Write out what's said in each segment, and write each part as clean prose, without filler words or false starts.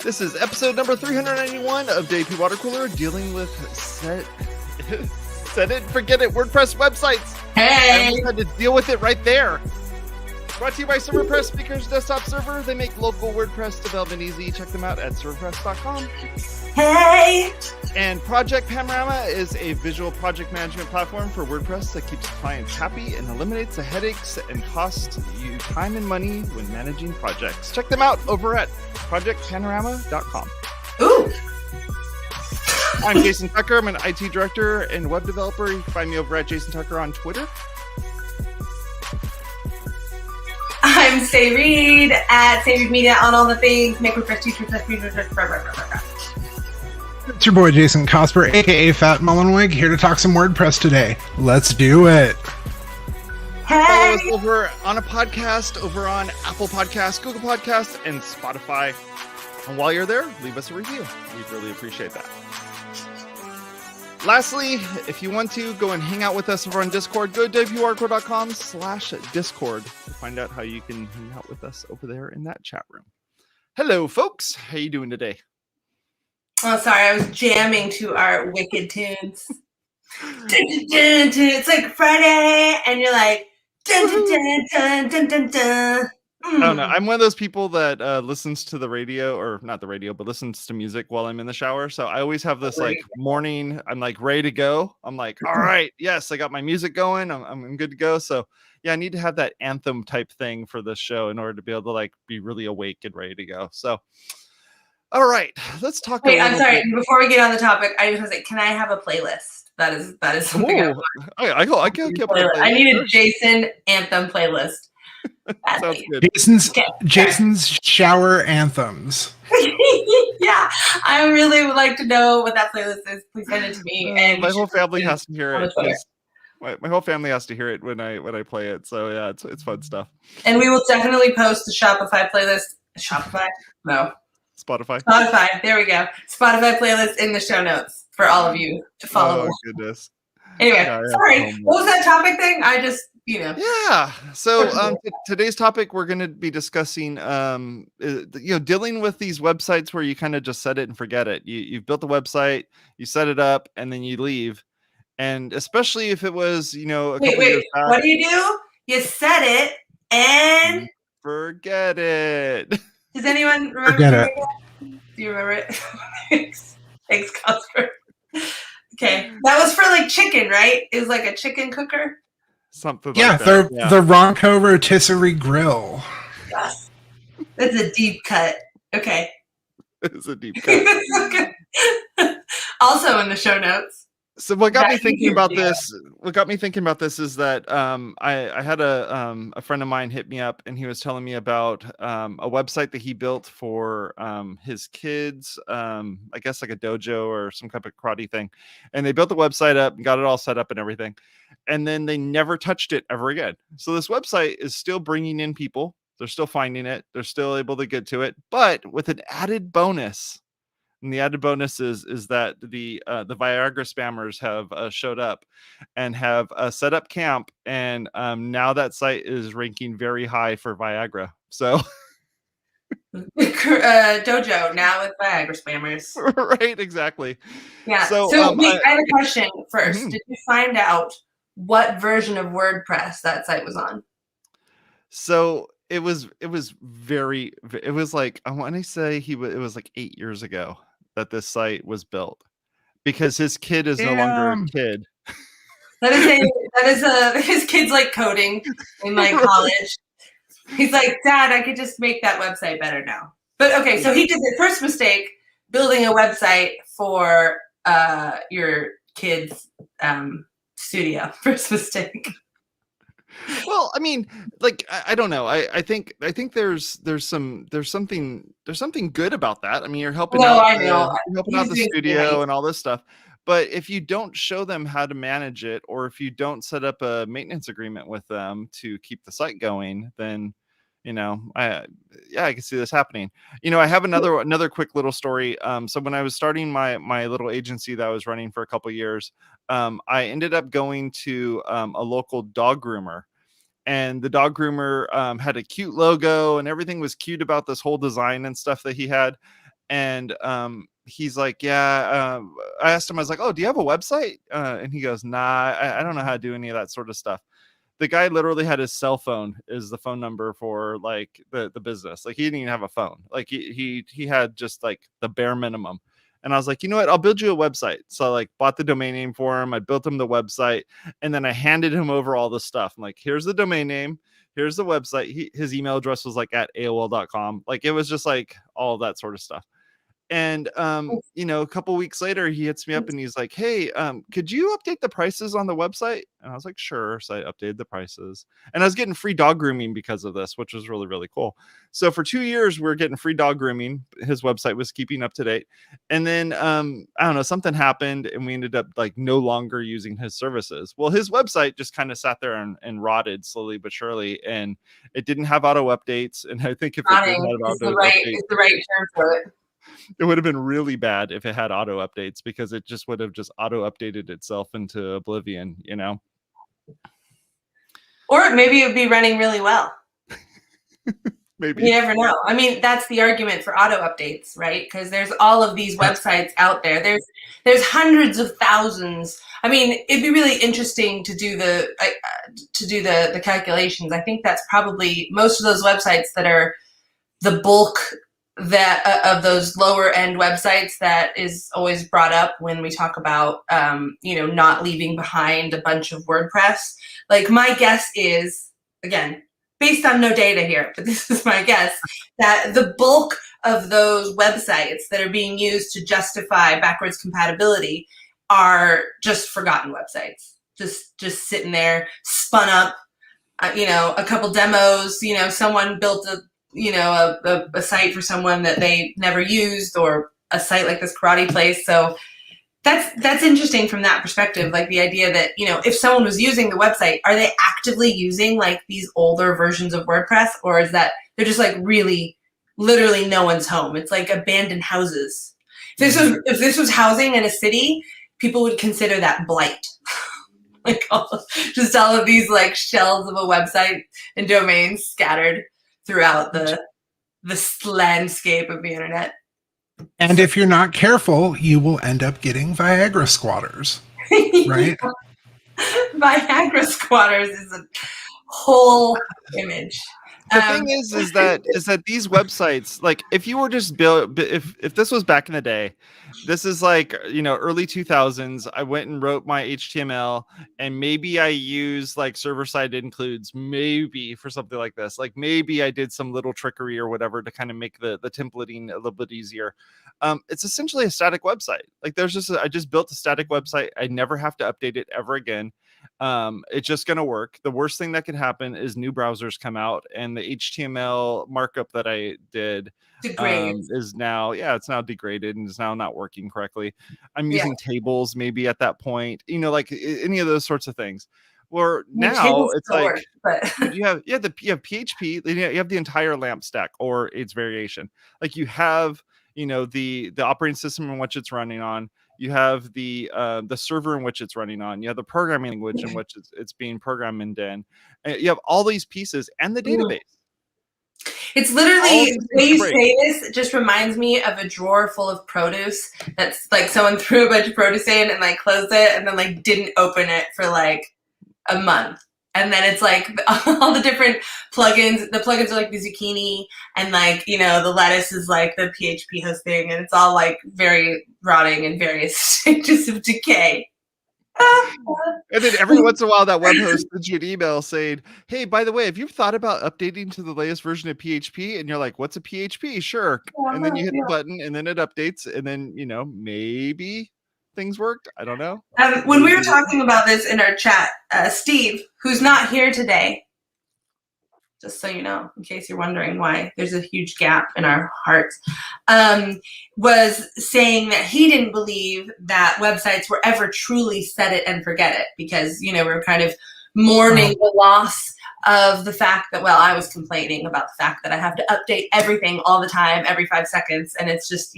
This is episode number 391 of WPwatercooler, dealing with set it and forget it WordPress websites. Hey! And we had to deal with it right there. Brought to you by ServerPress Speakers Desktop Server. They make local WordPress development easy. Check them out at serverpress.com. Hey! And Project Panorama is a visual project management platform for WordPress that keeps clients happy and eliminates the headaches and cost you time and money when managing projects. Check them out over at projectpanorama.com. Ooh! I'm Jason Tucker. I'm an IT director and web developer. You can find me over at Jason Tucker on Twitter. I'm Say Reed at Say Reed Media on all the things. Make WordPress teachers. It's your boy Jason Cosper, aka Fat Mullenweg, here to talk some WordPress today. Let's do it. Follow Hey! us over on a podcast, over on Apple Podcasts, Google Podcasts, and Spotify. And while you're there, leave us a review. We'd really appreciate that. Lastly, if you want to go and hang out with us over on Discord, go to wpwatercooler.com/Discord to find out how you can hang out with us over there in that chat room. Hello, folks. How you doing today? Oh, sorry, I was jamming to our wicked tunes. Dun, dun, dun, dun. It's like Friday, and you're like, dun, dun, dun, dun, dun, dun, dun. I don't know. I'm one of those people that listens to the radio, or not the radio, but listens to music while I'm in the shower. So I always have this like morning, I'm like ready to go. I'm like, all right, yes, I got my music going. I'm good to go. So yeah, I need to have that anthem type thing for this show in order to be able to like be really awake and ready to go. So, all right, let's talk. Wait, I'm sorry. Before we get on the topic, I just want to say, can I have a playlist? That is something I need a Jason anthem playlist. Sounds good. Jason's shower anthems. Yeah, I really would like to know what that playlist is. Please send it to me. And my whole family has to hear it. Twitter. My whole family has to hear it when I play it. So yeah, it's fun stuff. And we will definitely post the Shopify playlist. Shopify? No. Spotify. There we go. Spotify playlist in the show notes for all of you to follow. Oh goodness. Anyway, Yeah, sorry. What was that topic thing? I just, Yeah. So today's topic, we're going to be discussing, dealing with these websites where you kind of just set it and forget it. You've built the website, you set it up, and then you leave. And especially if it was, a couple years back, what do? You set it and forget it. Does anyone remember? Forget it. Do you remember it? Thanks, Cosper. Okay, that was for like chicken, right? It was like a chicken cooker. Something Yeah, like that. the Ronco Rotisserie Grill. Yes, that's a deep cut. Okay. It's a deep cut. Also in the show notes. So what got me thinking about this? What got me thinking about this is that I had a friend of mine hit me up, and he was telling me about a website that he built for his kids. I guess like a dojo or some kind of karate thing. And they built the website up and got it all set up and everything, and then they never touched it ever again. So this website is still bringing in people. They're still finding it. They're still able to get to it, but with an added bonus. And the added bonus is that the Viagra spammers have showed up and have set up camp, and now that site is ranking very high for Viagra. So dojo now with Viagra spammers. Right, exactly. Yeah. So I have a question first. Did you find out what version of WordPress that site was on? So it was like, I want to say it was like 8 years ago that this site was built, because his kid is no longer a kid. His kid's like coding in like college. He's like, Dad, I could just make that website better now. But okay, so he did the first mistake building a website for your kid's studio. First mistake. Well, I mean, like, I don't know. I think there's something good about that. I mean, you're helping out the studio and all this stuff. But if you don't show them how to manage it, or if you don't set up a maintenance agreement with them to keep the site going, then I can see this happening. I have another quick little story. So when I was starting my little agency that I was running for a couple of years, I ended up going to a local dog groomer, and the dog groomer had a cute logo, and everything was cute about this whole design and stuff that he had. And he's like, yeah. I asked him, I was like, oh, do you have a website? And he goes, nah, I don't know how to do any of that sort of stuff. The guy literally had his cell phone is the phone number for like the business. Like he didn't even have a phone. Like he had just like the bare minimum. And I was like, you know what? I'll build you a website. So I like bought the domain name for him. I built him the website, and then I handed him over all the stuff. I'm like, here's the domain name. Here's the website. His email address was like at AOL.com. Like it was just like all of that sort of stuff. And you know, a couple weeks later he hits me up and he's like, hey, could you update the prices on the website? And I was like, sure. So I updated the prices, and I was getting free dog grooming because of this, which was really, really cool. So for 2 years we are getting free dog grooming. His website was keeping up to date. And then I don't know, something happened and we ended up like no longer using his services. Well, his website just kind of sat there and rotted slowly but surely, and it didn't have auto updates. And I think if it did have auto updates, is the right term for it. it would have been really bad if it had auto updates, because it just would have just auto updated itself into oblivion, you know? Or maybe it would be running really well. Maybe. You never know. I mean, that's the argument for auto updates, right? Because there's all of these websites out there. There's hundreds of thousands. I mean, it'd be really interesting to do the calculations. I think that's probably most of those websites that are the bulk that of those lower end websites that is always brought up when we talk about not leaving behind a bunch of WordPress. Like my guess is, again, based on no data here, but this is my guess, that the bulk of those websites that are being used to justify backwards compatibility are just forgotten websites, just sitting there, spun up, a couple demos, someone built a site for someone that they never used, or a site like this karate place. So that's interesting from that perspective. Like the idea that, if someone was using the website, are they actively using like these older versions of WordPress, or is that they're just like really literally no one's home? It's like abandoned houses. If this was housing in a city, people would consider that blight. Like just all of these like shells of a website and domains scattered throughout the landscape of the internet. And if you're not careful, you will end up getting Viagra squatters, right? Viagra squatters is a whole image. The thing is that these websites, like if you were just built, if this was back in the day, this is like, early 2000s, I went and wrote my HTML, and maybe I used like server-side includes maybe for something like this. Like maybe I did some little trickery or whatever to kind of make the templating a little bit easier. It's essentially a static website. Like I just built a static website. I never have to update it ever again. It's just going to work. The worst thing that could happen is new browsers come out, and the HTML markup that I did is now, it's now degraded and is now not working correctly. I'm using tables maybe at that point, like any of those sorts of things. Or now it's like you have PHP, you have the entire LAMP stack or its variation. Like you have, the operating system in which it's running on. You have the server in which it's running on. You have the programming language in which it's being programmed in. And you have all these pieces and the database. It's literally, the way you say this, it just reminds me of a drawer full of produce that's like someone threw a bunch of produce in and like closed it and then like didn't open it for like a month. And then it's like all the different plugins. The plugins are like the zucchini, and like, the lettuce is like the PHP hosting, and it's all like very rotting in various stages of decay. And then every once in a while that web host sends you an email saying, hey, by the way, have you thought about updating to the latest version of PHP? And you're like, what's a PHP? Sure. And then you hit the button and then it updates, and then, maybe things worked. I don't know. When we were talking about this in our chat, Steve, who's not here today, just so you know, in case you're wondering why there's a huge gap in our hearts, was saying that he didn't believe that websites were ever truly set it and forget it, because, we're kind of mourning the loss of the fact that, I was complaining about the fact that I have to update everything all the time, every 5 seconds. And it's just,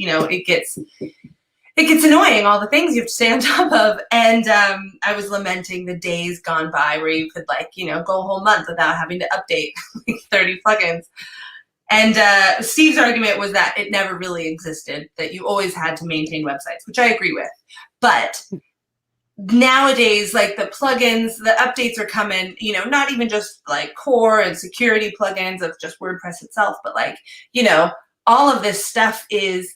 it gets annoying, all the things you have to stay on top of. And I was lamenting the days gone by where you could go a whole month without having to update like 30 plugins. And Steve's argument was that it never really existed, that you always had to maintain websites, which I agree with. But nowadays, like the plugins, the updates are coming, you know, not even just like core and security plugins of just WordPress itself, but like, you know, all of this stuff is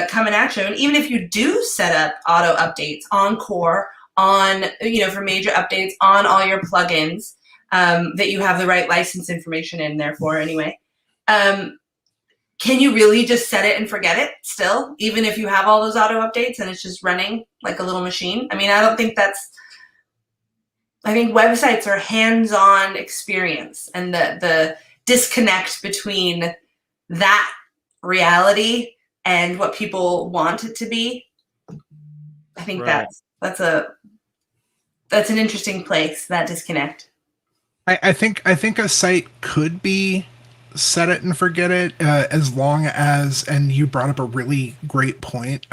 coming at you. And even if you do set up auto updates on core, on, you know, for major updates on all your plugins that you have the right license information in there for anyway, can you really just set it and forget it still, even if you have all those auto updates and it's just running like a little machine? I mean, I think websites are hands-on experience, and the disconnect between that reality and what people want it to be. I think Right. that's an interesting place, that disconnect. I think a site could be set it and forget it as long as, and you brought up a really great point,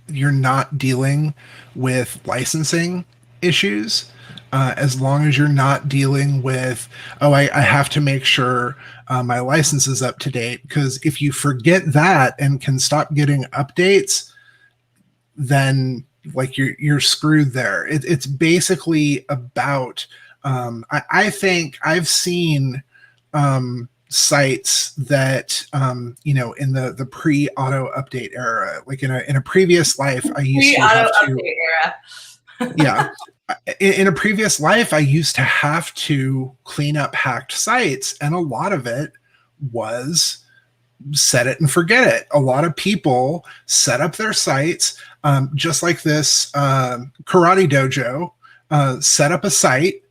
you're not dealing with licensing issues. As long as you're not dealing with, I have to make sure my license is up to date, because if you forget that and can stop getting updates, then like you're screwed there. It's basically about, I think I've seen sites that you know, in the pre-auto update era, like in a previous life, I used to have to, update era. yeah, in a previous life, I used to have to clean up hacked sites, and a lot of it was set it and forget it. A lot of people set up their sites, just like this karate dojo set up a site,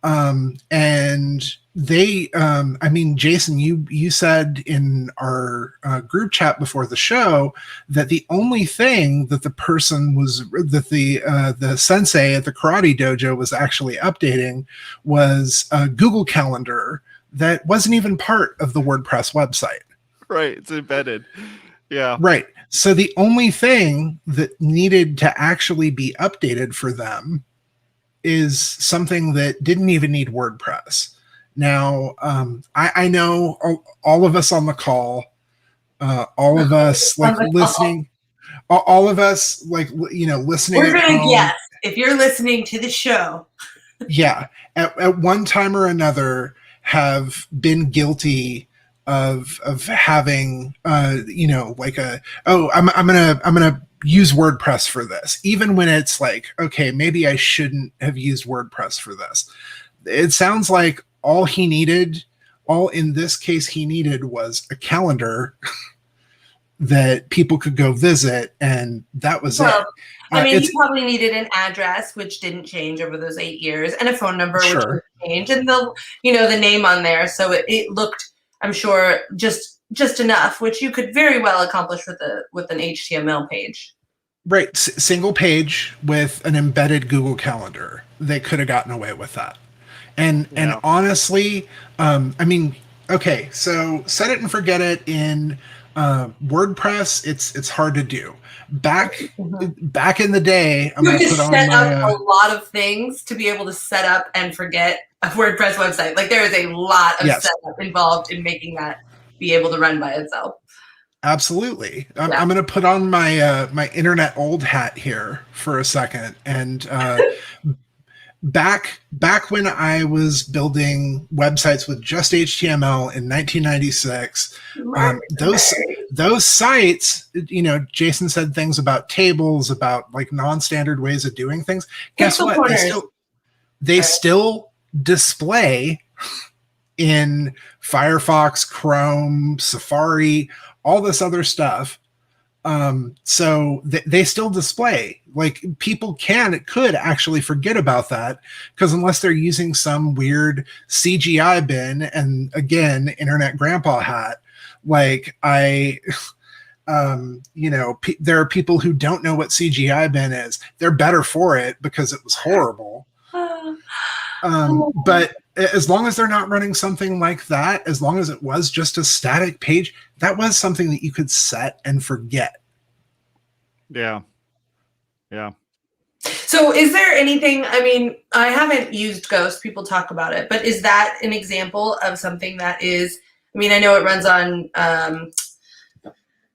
and they, I mean, Jason, you said in our group chat before the show that the only thing that the person was, that the sensei at the karate dojo was actually updating was a Google Calendar that wasn't even part of the WordPress website. Right. It's embedded. Yeah. Right. So the only thing that needed to actually be updated for them is something that didn't even need WordPress. Now, I know all of us on the call, all of us like listening, all of us like, you know, listening. We're going to guess if you're listening to the show. Yeah. At one time or another have been guilty of having, you know, like I'm going to use WordPress for this, even when it's like, okay, maybe I shouldn't have used WordPress for this. It sounds like all in this case he needed was a calendar that people could go visit, and that was it. I mean, you probably needed an address, which didn't change over those 8 years, and a phone number, which didn't change, and the name on there. So it looked, I'm sure, just enough, which you could very well accomplish with an HTML page. Right, single page with an embedded Google Calendar. They could have gotten away with that. And honestly, I mean, okay, so set it and forget it in WordPress. It's hard to do. Back in the day, I'm going to put on set up a lot of things to be able to set up and forget a WordPress website. Like there is a lot of setup involved in making that be able to run by itself. Absolutely. I'm going to put on my my internet old hat here for a second, and back when I was building websites with just HTML in 1996, those sites, you know, Jason said things about tables, about like non-standard ways of doing things. Guess what? They still display in Firefox, Chrome, Safari, all this other stuff. So they still display. Like people could actually forget about that, because unless they're using some weird CGI bin, and again, internet grandpa hat, like you know, there are people who don't know what CGI bin is. They're better for it because it was horrible. But as long as they're not running something like that, as long as it was just a static page, that was something that you could set and forget. Yeah. Yeah. So is there anything, I mean, I haven't used Ghost, people talk about it, but is that an example of something that is I mean, I know it runs on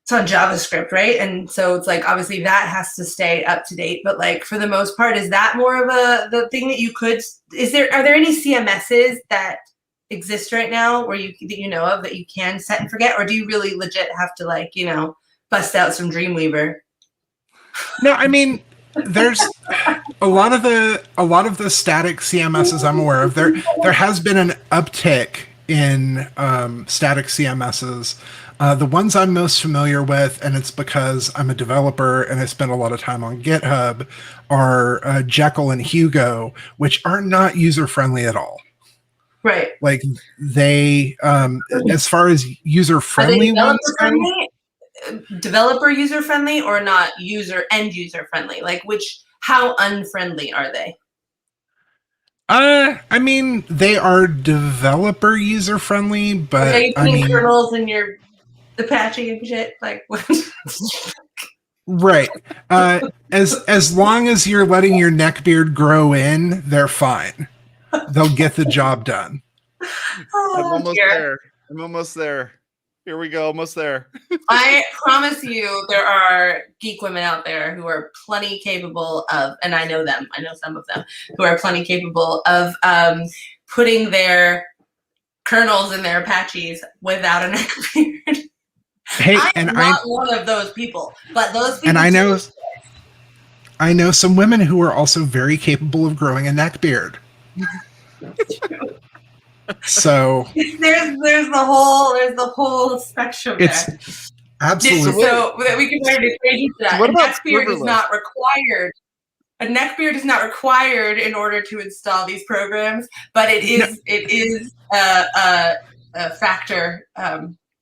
it's on JavaScript, right? And so it's like obviously that has to stay up to date. But like for the most part, is that more of the thing that you could? Are there any CMSs that exist right now where that you know of that you can set and forget, or do you really legit have to like bust out some Dreamweaver? No, I mean, there's a lot of the static CMSs I'm aware of. There has been an uptick in static CMSs. The ones I'm most familiar with, and it's because I'm a developer and I spend a lot of time on GitHub, are Jekyll and Hugo, which are not user-friendly at all. Right. Like they, as far as user-friendly ones go, developer user-friendly or not end user-friendly? Like how unfriendly are they? I mean, they are developer user-friendly, but are you putting kernels in your Apache and shit? Like what? Right. As long as you're letting your neckbeard grow in, they're fine. They'll get the job done. I'm almost there. I'm almost there. Here we go. Almost there. I promise you there are geek women out there who are plenty capable of, and I know them, I know some of them, who are plenty capable of putting their kernels in their Apaches without a neckbeard. Hey, I'm not one of those people, but those people. And I know some women who are also very capable of growing a neckbeard. So there's the whole spectrum there. Absolutely. So that we can learn to change that. What a about neckbeard is not required. A neckbeard is not required in order to install these programs, but it is a factor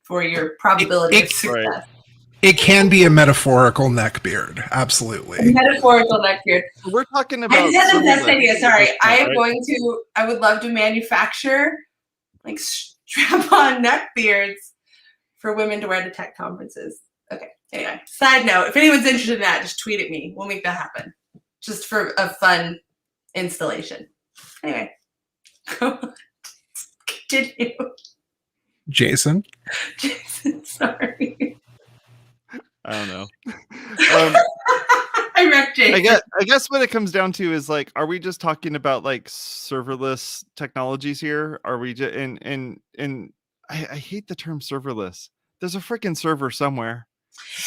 for your probability of success. Right. It can be a metaphorical neckbeard, absolutely. A metaphorical neckbeard. We're talking about. I just had the best idea. Sorry, I would love to manufacture like strap-on neckbeards for women to wear to tech conferences. Okay. Anyway, side note: if anyone's interested in that, just tweet at me. We'll make that happen, just for a fun installation. Anyway, continue. Jason, sorry. I don't know. I wrecked Jason. I guess what it comes down to is like, are we just talking about like serverless technologies here? Are we just I hate the term serverless. There's a freaking server somewhere.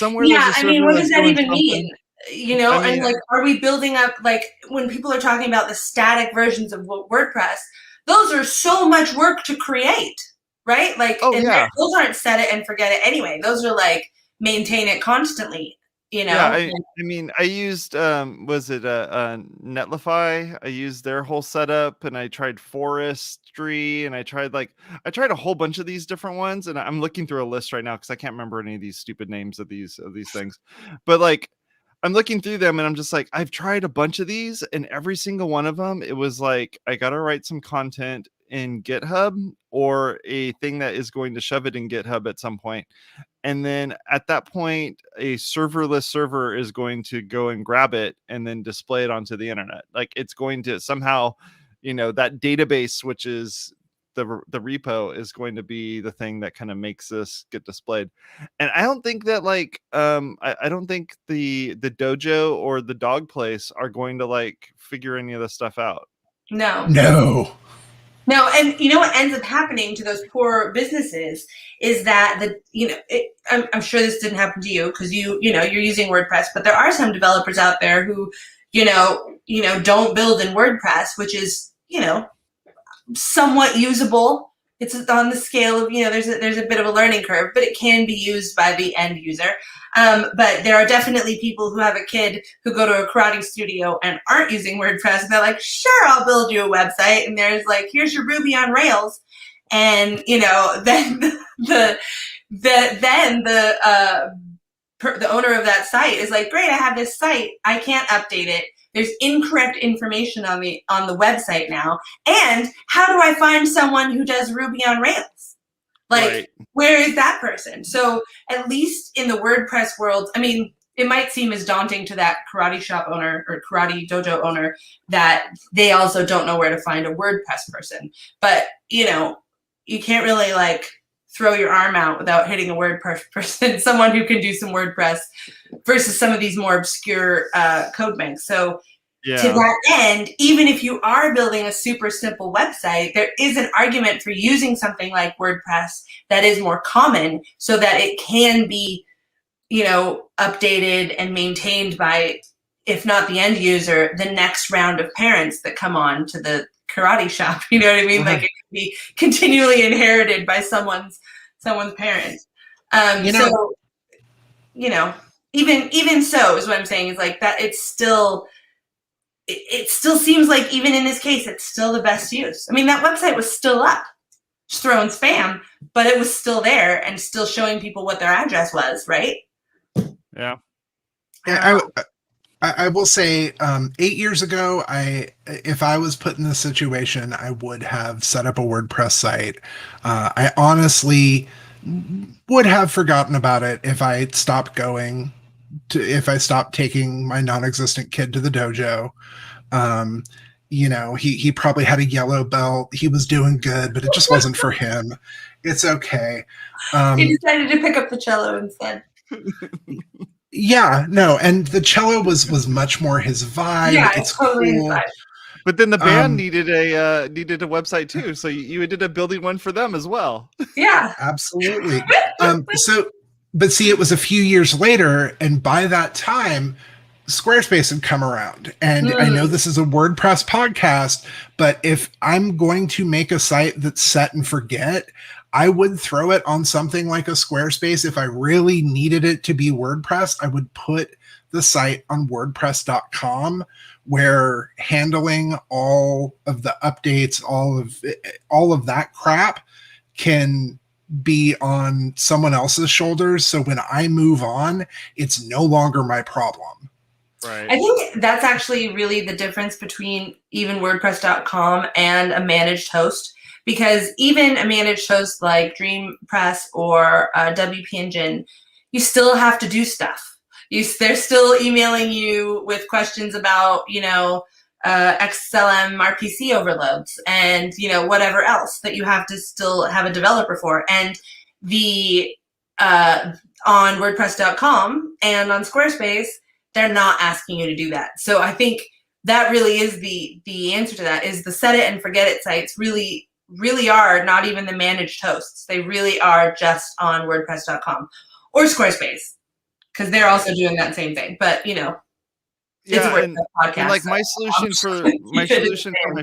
Yeah, I mean, what does that even mean? And like, are we building up, like, when people are talking about the static versions of WordPress, those are so much work to create, right? Like, those aren't set it and forget it anyway. Those are like, maintain it constantly, Yeah, I mean, I used was it Netlify? I used their whole setup, and I tried Forestry, and I tried a whole bunch of these different ones, and I'm looking through a list right now because I can't remember any of these stupid names of these things. But like, I'm looking through them, and I'm just like, I've tried a bunch of these, and every single one of them, it was like I gotta write some content in GitHub or a thing that is going to shove it in GitHub at some point. And then at that point, a serverless server is going to go and grab it and then display it onto the internet. Like it's going to somehow, that database, which is the repo, is going to be the thing that kind of makes this get displayed. And I don't think that I don't think the dojo or the dog place are going to like figure any of this stuff out. No. No, and you know what ends up happening to those poor businesses is that I'm sure this didn't happen to you because you're using WordPress, but there are some developers out there who don't build in WordPress, which is somewhat usable. It's on the scale of there's a bit of a learning curve, but it can be used by the end user. But there are definitely people who have a kid who go to a karate studio and aren't using WordPress. And they're like, sure, I'll build you a website. And there's like, here's your Ruby on Rails. And, then the owner of that site is like, great, I have this site. I can't update it. There's incorrect information on the website now. And how do I find someone who does Ruby on Rails? Where is that person? So at least in the WordPress world, I mean, it might seem as daunting to that karate shop owner or karate dojo owner that they also don't know where to find a WordPress person. But, you can't really throw your arm out without hitting a WordPress person, someone who can do some WordPress versus some of these more obscure code banks. So to that end, even if you are building a super simple website, there is an argument for using something like WordPress that is more common so that it can be, updated and maintained by, if not the end user, the next round of parents that come on to the karate shop. You know what I mean? Like it can be continually inherited by someone's parents. Even so is what I'm saying is like that. It's still, it still seems like even in this case, it's still the best use. I mean, that website was still up, just throwing spam, but it was still there and still showing people what their address was, right? Yeah. I will say 8 years ago, if I was put in this situation, I would have set up a WordPress site. I honestly would have forgotten about it if I stopped taking my non-existent kid to the dojo. He probably had a yellow belt. He was doing good, but it just wasn't for him. It's okay. He decided to pick up the cello instead. Yeah, no, and the cello was much more his vibe. Yeah, it's totally cool. his vibe. But then the band needed a website too, so you ended up building one for them as well. Yeah, absolutely. But see, it was a few years later, and by that time, Squarespace had come around. And I know this is a WordPress podcast, but if I'm going to make a site that's set and forget, I would throw it on something like a Squarespace. If I really needed it to be WordPress, I would put the site on WordPress.com, where handling all of the updates, all of that crap can be on someone else's shoulders. So when I move on, it's no longer my problem. Right. I think that's actually really the difference between even WordPress.com and a managed host. Because even a managed host like DreamPress or WP Engine, you still have to do stuff. They're still emailing you with questions about, XLM RPC overloads and, whatever else that you have to still have a developer for. And on WordPress.com and on Squarespace, they're not asking you to do that. So I think that really is the answer to that, is the set it and forget it sites really are not even the managed hosts. They really are just on WordPress.com or Squarespace, because they're also doing that same thing. But it's a WordPress podcast. And like my solution for my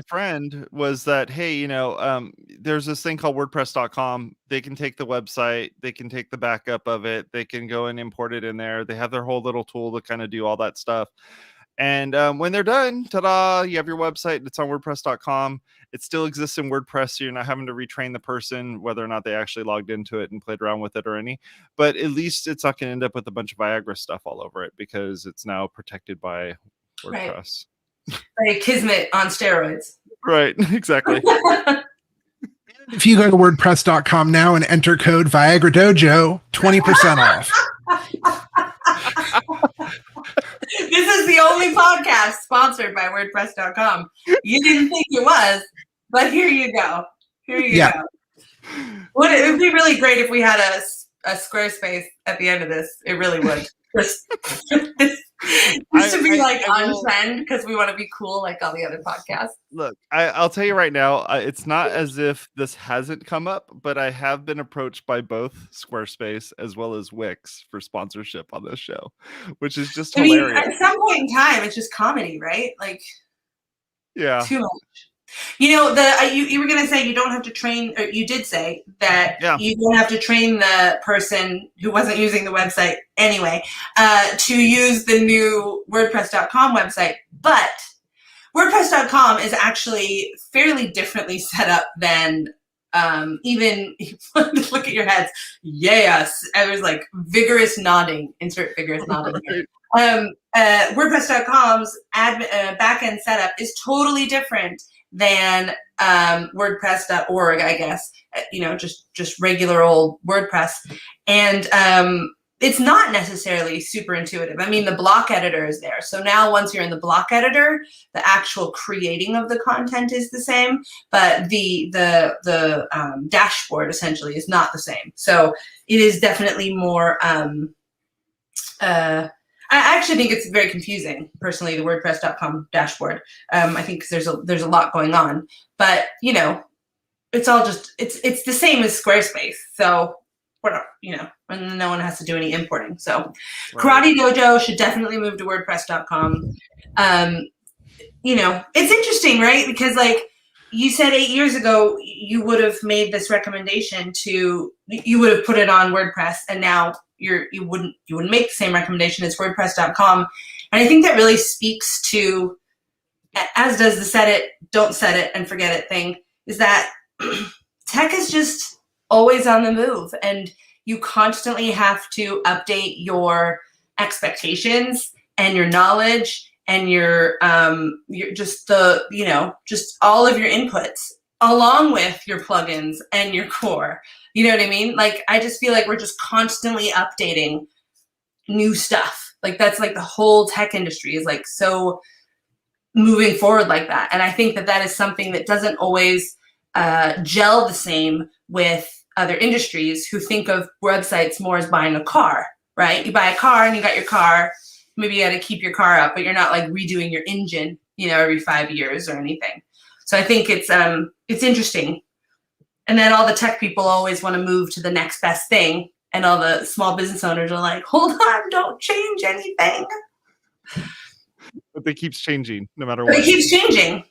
friend was that, hey, there's this thing called WordPress.com. They can take the website, they can take the backup of it, they can go and import it in there. They have their whole little tool to kind of do all that stuff. And when they're done, ta-da, you have your website. It's on WordPress.com. It still exists in WordPress, so you're not having to retrain the person, whether or not they actually logged into it and played around with it or any. But at least it's not going to end up with a bunch of Viagra stuff all over it, because it's now protected by WordPress. Right. Like Kismet on steroids. Right, exactly. If you go to WordPress.com now and enter code Viagra Dojo, 20% off. This is the only podcast sponsored by WordPress.com. You didn't think it was, but here you go. Here you go. It would be really great if we had a Squarespace at the end of this. It really would. Just to be on trend, because we want to be cool like all the other podcasts. Look, I'll tell you right now, it's not as if this hasn't come up, but I have been approached by both Squarespace as well as Wix for sponsorship on this show, which is just hilarious. At some point in time, it's just comedy, right? Like, yeah, too much. You were going to say you don't have to train, or you did say that you don't have to train the person who wasn't using the website anyway to use the new WordPress.com website. But WordPress.com is actually fairly differently set up than even, look at your heads. Yes. I was like vigorous nodding, insert vigorous nodding here. WordPress.com's backend setup is totally different than WordPress.org, I guess. Just regular old WordPress. And it's not necessarily super intuitive. I mean, the block editor is there. So now once you're in the block editor, the actual creating of the content is the same, but the dashboard essentially is not the same. So it is definitely more, I actually think it's very confusing, personally, the WordPress.com dashboard. I think there's a lot going on, but you know, it's all just, it's the same as Squarespace. So we're not, you know, and no one has to do any importing. So Right. Karate Dojo should definitely move to WordPress.com. You know, it's interesting, right? Because like you said 8 years ago, you would have made this recommendation you would have put it on WordPress, and now you wouldn't make the same recommendation as WordPress.com. And I think that really speaks to, as does the set it, don't set it and forget it thing, is that tech is just always on the move, and you constantly have to update your expectations and your knowledge and your just the, you know, just all of your inputs along with your plugins and your core. You know what I mean? Like, I just feel like we're just constantly updating new stuff. Like, that's like the whole tech industry is like so moving forward like that. And I think that that is something that doesn't always gel the same with other industries who think of websites more as buying a car, right? You buy a car and you got your car, maybe you got to keep your car up, but you're not like redoing your engine, you know, every 5 years or anything. So I think it's interesting. And then all the tech people always want to move to the next best thing, and all the small business owners are like, hold on, don't change anything. But it keeps changing no matter But what. it keeps changing.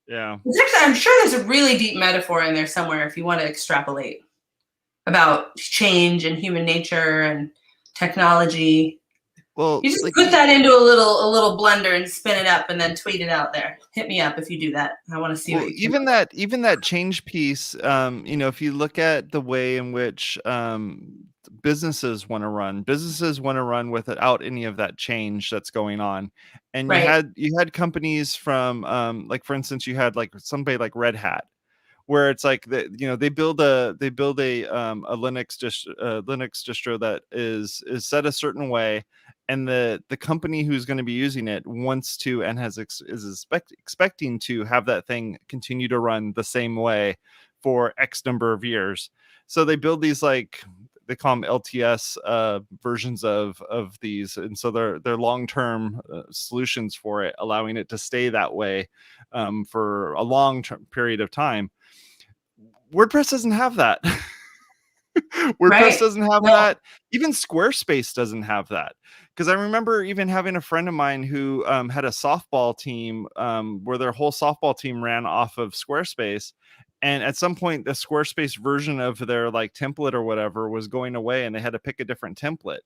Yeah. It's actually, I'm sure there's a really deep metaphor in there somewhere if you want to extrapolate about change and human nature and technology. Well, You just like, put that into a little blender and spin it up and then tweet it out there. Hit me up if you do that. I want to see well, what you can even that change piece, you know, if you look at the way in which businesses want to run without any of that change that's going on. And Right. you had companies from like, for instance, you had like somebody like Red Hat, where it's like that, you know, they build a Linux distro that is set a certain way, and the company who's going to be using it wants to and is expecting to have that thing continue to run the same way for X number of years. So they build these, like, they call them LTS versions of these, and so they're long-term solutions for it, allowing it to stay that way for a long-term period of time. WordPress doesn't have that. WordPress Right. doesn't have No. that. Even Squarespace doesn't have that. Because I remember even having a friend of mine who had a softball team where their whole softball team ran off of Squarespace. And at some point, the Squarespace version of their like template or whatever was going away, and they had to pick a different template.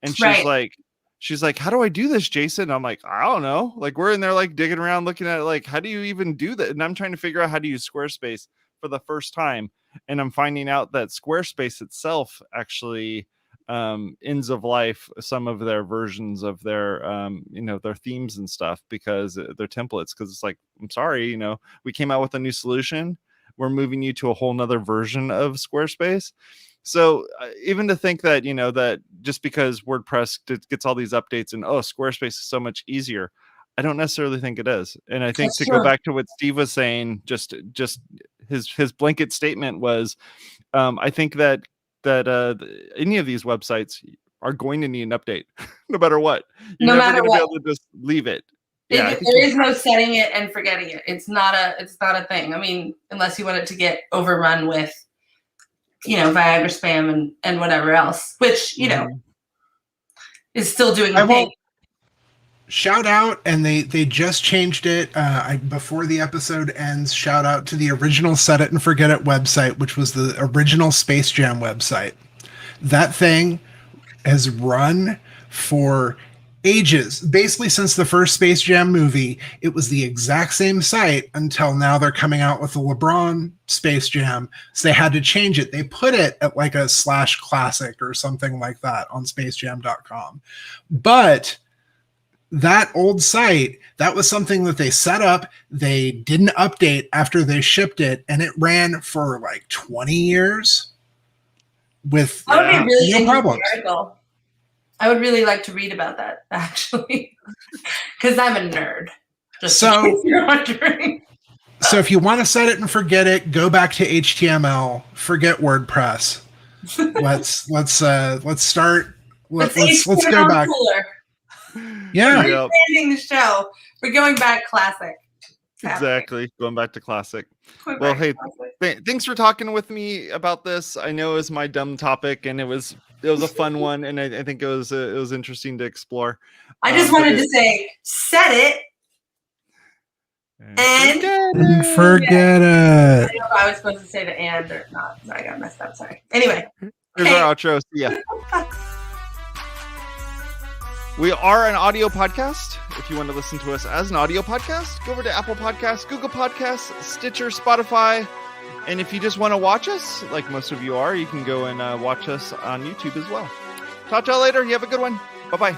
And Right. she's like, how do I do this, Jason? I'm like, I don't know. Like, we're in there like digging around, looking at it, like, how do you even do that? And I'm trying to figure out how to use Squarespace for the first time. And I'm finding out that Squarespace itself actually ends of life some of their versions of their you know, their themes and stuff, because they're templates. Because it's like, I'm sorry, you know, we came out with a new solution, we're moving you to a whole nother version of Squarespace. So even to think that, you know, that just because WordPress gets all these updates and, oh, Squarespace is so much easier, I don't necessarily think it is. And I think That's to true. go back to what Steve was saying, just his blanket statement was, I think that any of these websites are going to need an update no matter what. You're No never matter going to be what. able to just leave it. Yeah, I think There is no setting it and forgetting it. It's not a thing. I mean, unless you want it to get overrun with, you know, Viagra spam and whatever else, which, you know, is still doing the thing. Shout out, and they just changed it before the episode ends. Shout out to the original Set It and Forget It website, which was the original Space Jam website. That thing has run for ages, basically since the first Space Jam movie. It was the exact same site until now they're coming out with the LeBron Space Jam, so they had to change it. They put it at like a /classic or something like that on spacejam.com. But that old site, that was something that they set up, they didn't update after they shipped it, and it ran for like 20 years. with That would be a really no interesting problems. article. I would really like to read about that, actually, because I'm a nerd. Just in case you're wondering. So if you want to set it and forget it, go back to HTML. Forget WordPress. Let's start. Let's go back. Cooler. Yeah. We're ending the show. We're going back classic. Exactly. Going back to classic. Going Well, back to hey, classic. thanks for talking with me about this. I know it was my dumb topic, and it was a fun one, and I think it was interesting to explore. I just wanted to say, set it and forget it. I don't know if I was supposed to say the and or not. So I got messed up. Sorry. Anyway. Here's our outro. See ya. We are an audio podcast. If you want to listen to us as an audio podcast, go over to Apple Podcasts, Google Podcasts, Stitcher, Spotify. And if you just want to watch us, like most of you are, you can go and watch us on YouTube as well. Talk to y'all later. You have a good one. Bye-bye.